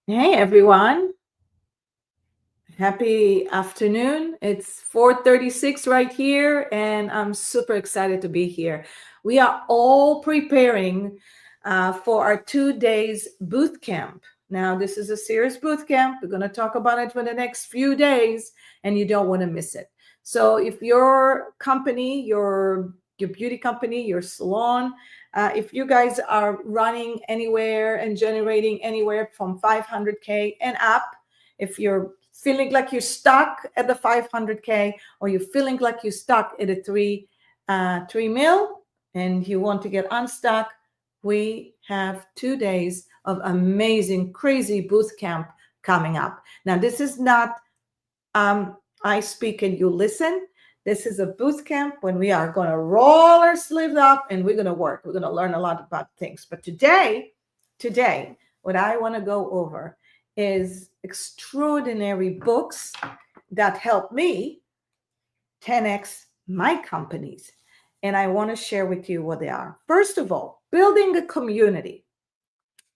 Hey everyone, happy afternoon. It's 4:36 right here, and I'm super excited to be here. We are all preparing for our 2 days boot camp. Now, this is a serious boot camp. We're going to talk about it for the next few days, and you don't want to miss it. So, if your company, your beauty company, your salon, if you guys are running anywhere and generating anywhere from 500K and up, if you're feeling like you're stuck at the 500K, or you're feeling like you're stuck at a 3 mil and you want to get unstuck, we have 2 days of amazing, crazy boot camp coming up. Now, this is not I speak and you listen. This is a boot camp when we are going to roll our sleeves up and we're going to work. We're going to learn a lot about things. But today, what I want to go over is extraordinary books that help me 10x my companies. And I want to share with you what they are. First of all, building a community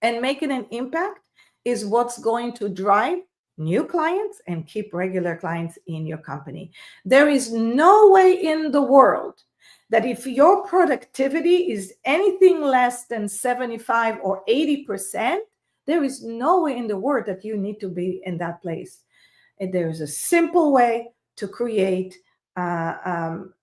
and making an impact is what's going to drive new clients and keep regular clients in your company. There is no way in the world that if your productivity is anything less than 75 or 80%, there is no way in the world that you need to be in that place. And there is a simple way to create uh, um,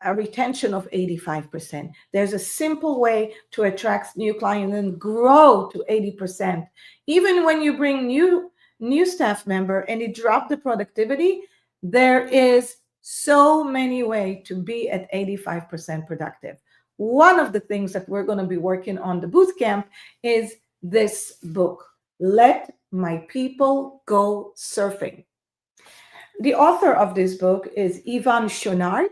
a retention of 85%. There's a simple way to attract new clients and grow to 80%. Even when you bring new staff member and it drop the productivity, there is so many ways to be at 85% productive. One of the things that we're going to be working on the boot camp is this book, Let My People Go Surfing. The author of this book is Ivan Chouinard,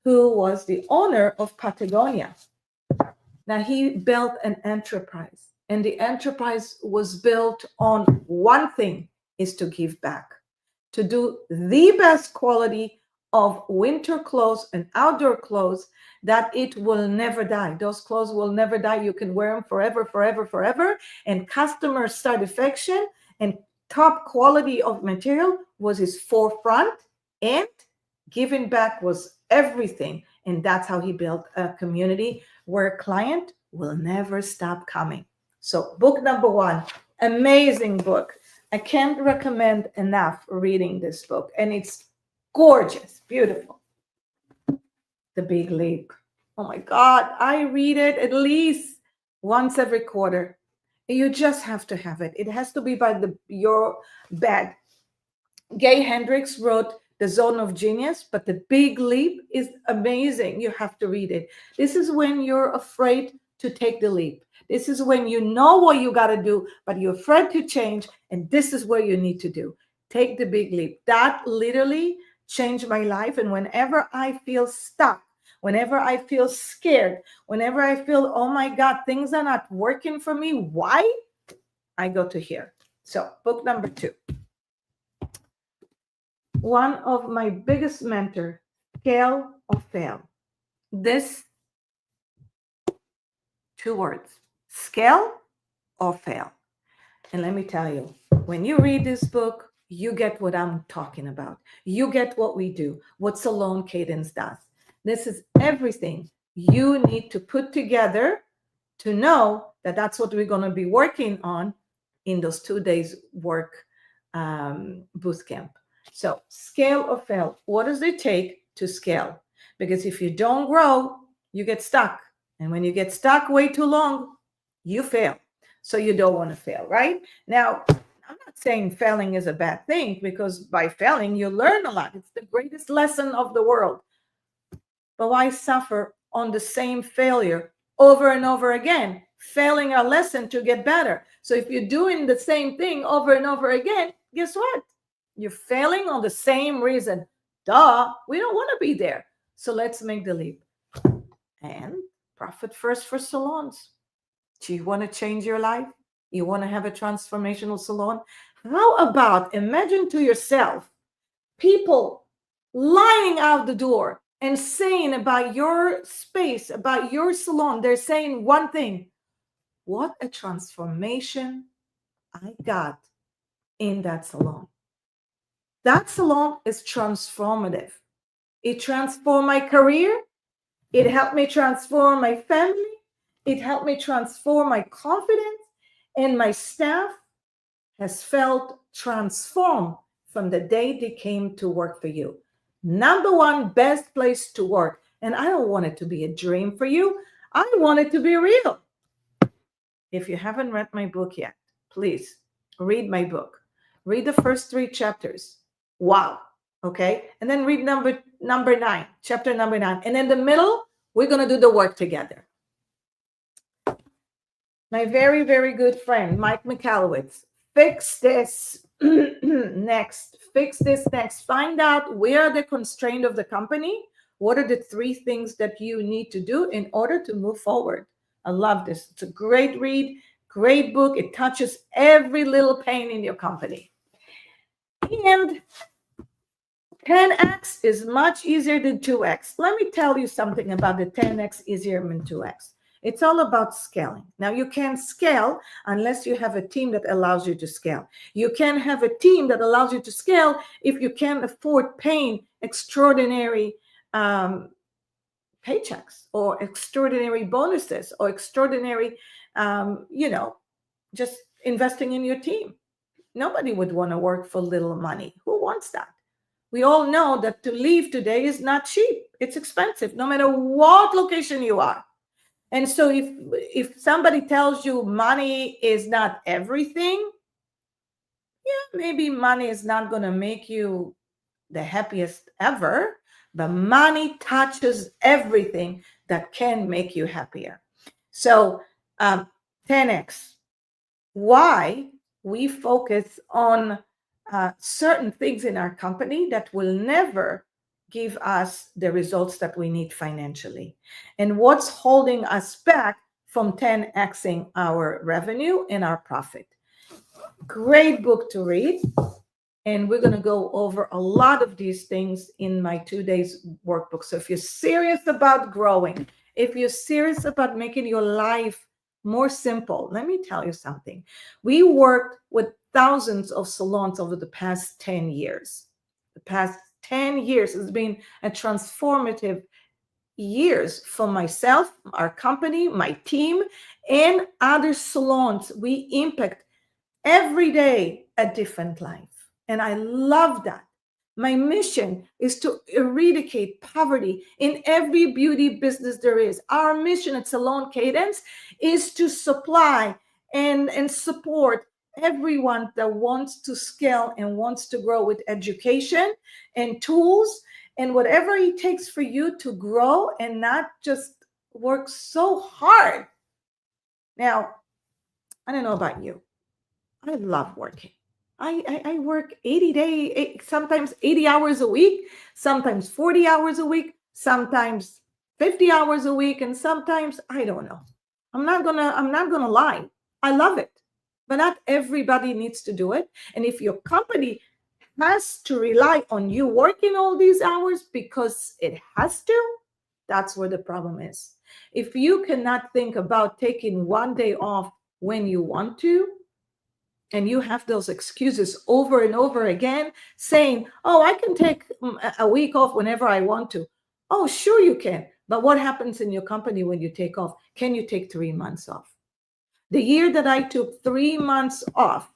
who was the owner of Patagonia. Now, he built an enterprise, and the enterprise was built on one thing, is to give back, to do the best quality of winter clothes and outdoor clothes that it will never die. Those clothes will never die. You can wear them forever, forever, forever. And customer satisfaction and top quality of material was his forefront, and giving back was everything. And that's how he built a community where client will never stop coming. So book number one, amazing book. I can't recommend enough reading this book, and it's gorgeous, beautiful. The Big Leap. Oh my God, I read it at least once every quarter. You just have to have it. It has to be by your bed. Gay Hendricks wrote The Zone of Genius, but The Big Leap is amazing. You have to read it. This is when you're afraid to take the leap. This is when you know what you got to do, but you're afraid to change, and this is where you need to do. Take the big leap. That literally changed my life. And whenever I feel stuck, whenever I feel scared, whenever I feel, oh my God, things are not working for me, why? I go to here. So, book number two. One of my biggest mentor, Scale or Fail. This two words, scale or fail. And let me tell you, when you read this book, you get what I'm talking about. You get what we do, what Salon Cadence does. This is everything you need to put together to know that that's what we're going to be working on in those 2 days work boot camp. So scale or fail. What does it take to scale? Because if you don't grow, you get stuck. And when you get stuck way too long, you fail. So you don't want to fail, right? Now, I'm not saying failing is a bad thing, because by failing, you learn a lot. It's the greatest lesson of the world. But why suffer on the same failure over and over again, failing a lesson to get better? So if you're doing the same thing over and over again, guess what? You're failing on the same reason. Duh, we don't want to be there. So let's make the leap. And profit first for salons. Do you want to change your life? You want to have a transformational salon? How about imagine to yourself people lining out the door and saying about your space, about your salon, they're saying one thing: what a transformation I got in that salon. That salon is transformative. It transformed my career. It helped me transform my family. It helped me transform my confidence, and my staff has felt transformed from the day they came to work for you. Number one, best place to work. And I don't want it to be a dream for you. I want it to be real. If you haven't read my book yet, please read my book. Read the first 3 chapters. Wow. Okay. And then read number 9, chapter number 9. And in the middle, we're going to do the work together. My very, very good friend, Mike Michalowicz, fix this next. Fix this next. Find out where are the constraints of the company. What are the 3 things that you need to do in order to move forward? I love this. It's a great read, great book. It touches every little pain in your company. And 10x is much easier than 2x. Let me tell you something about the 10x easier than 2x. It's all about scaling. Now, you can't scale unless you have a team that allows you to scale. You can have a team that allows you to scale if you can't afford paying extraordinary paychecks or extraordinary bonuses or extraordinary, just investing in your team. Nobody would want to work for little money. Who wants that? We all know that to leave today is not cheap. It's expensive, no matter what location you are. And so if somebody tells you money is not everything, yeah, maybe money is not going to make you the happiest ever, but money touches everything that can make you happier. So 10x, why we focus on certain things in our company that will never give us the results that we need financially, and what's holding us back from 10xing our revenue and our profit. Great book to read. And we're going to go over a lot of these things in my 2 days workbook. So if you're serious about growing, if you're serious about making your life more simple, let me tell you something. We worked with thousands of salons over the past 10 years. The past 10 years has been a transformative years for myself, our company, my team, and other salons. We impact every day a different life. And I love that. My mission is to eradicate poverty in every beauty business there is. Our mission at Salon Cadence is to supply and support everyone that wants to scale and wants to grow with education and tools and whatever it takes for you to grow and not just work so hard. Now, I don't know about you. I love working. I work sometimes 80 hours a week, sometimes 40 hours a week, sometimes 50 hours a week, and sometimes I don't know. I'm not gonna lie. I love it. But not everybody needs to do it. And if your company has to rely on you working all these hours because it has to, that's where the problem is. If you cannot think about taking one day off when you want to, and you have those excuses over and over again, saying, oh, I can take a week off whenever I want to. Oh, sure you can. But what happens in your company when you take off? Can you take 3 months off? The year that I took 3 months off,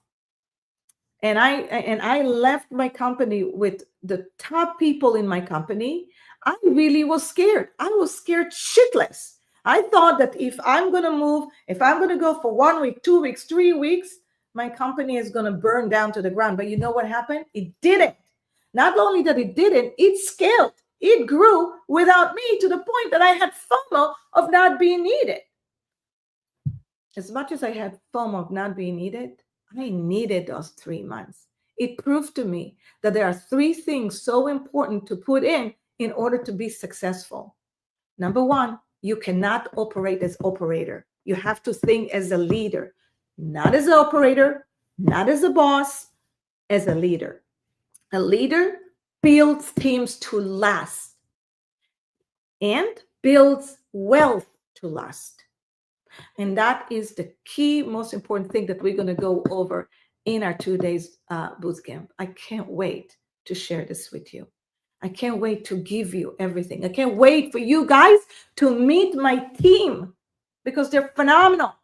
and I left my company with the top people in my company, I really was scared. I was scared shitless. I thought that if I'm going to move, if I'm going to go for 1 week, 2 weeks, 3 weeks, my company is going to burn down to the ground. But you know what happened? It didn't. Not only that it didn't, it scaled. It grew without me to the point that I had FOMO of not being needed. As much as I had FOMO of not being needed, I needed those 3 months. It proved to me that there are 3 things so important to put in order to be successful. Number 1, you cannot operate as operator. You have to think as a leader. Not as an operator, not as a boss, as a leader. A leader builds teams to last and builds wealth to last. And that is the key, most important thing that we're going to go over in our 2 days boot camp. I can't wait to share this with you. I can't wait to give you everything. I can't wait for you guys to meet my team because they're phenomenal.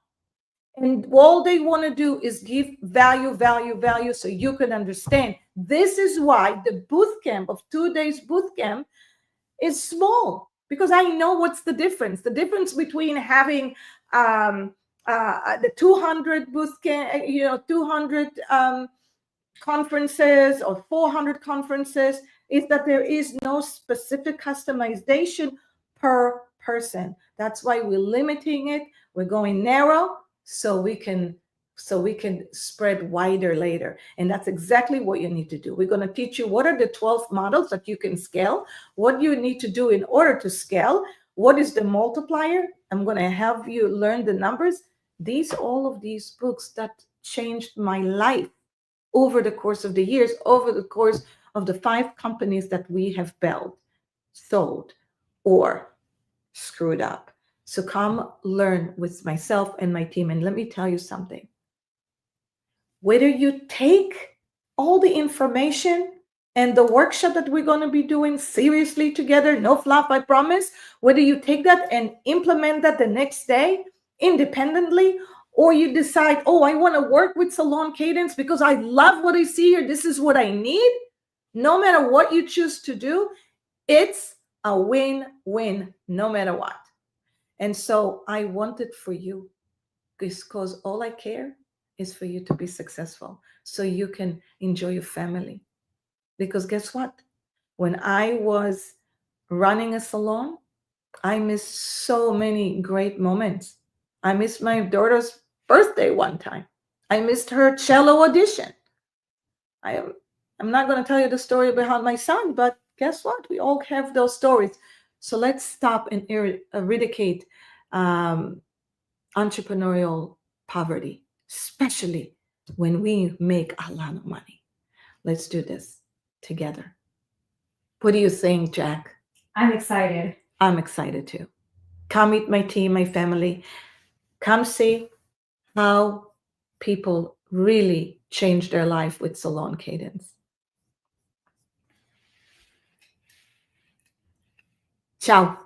And all they want to do is give value, value, value so you can understand. This is why the boot camp of 2 days boot camp is small, because I know what's the difference. The difference between having the 200 boot camp, 200 conferences or 400 conferences is that there is no specific customization per person. That's why we're limiting it. We're going narrow so we can spread wider later. And that's exactly what you need to do. We're going to teach you what are the 12 models that you can scale, what you need to do in order to scale, what is the multiplier. I'm going to have you learn the numbers. All of these books that changed my life over the course of the years, over the course of the 5 companies that we have built, sold, or screwed up. So come learn with myself and my team. And let me tell you something. Whether you take all the information and the workshop that we're going to be doing seriously together, no fluff, I promise, whether you take that and implement that the next day independently, or you decide, oh, I want to work with Salon Cadence because I love what I see here, this is what I need, no matter what you choose to do, it's a win-win no matter what. And so I want it for you because all I care is for you to be successful so you can enjoy your family. Because guess what? When I was running a salon, I missed so many great moments. I missed my daughter's birthday one time. I missed her cello audition. I'm not going to tell you the story behind my son, but guess what? We all have those stories. So let's stop and eradicate entrepreneurial poverty, especially when we make a lot of money. Let's do this together. What do you think, Jack? I'm excited. I'm excited too. Come meet my team, my family. Come see how people really change their life with Salon Cadence. Ciao.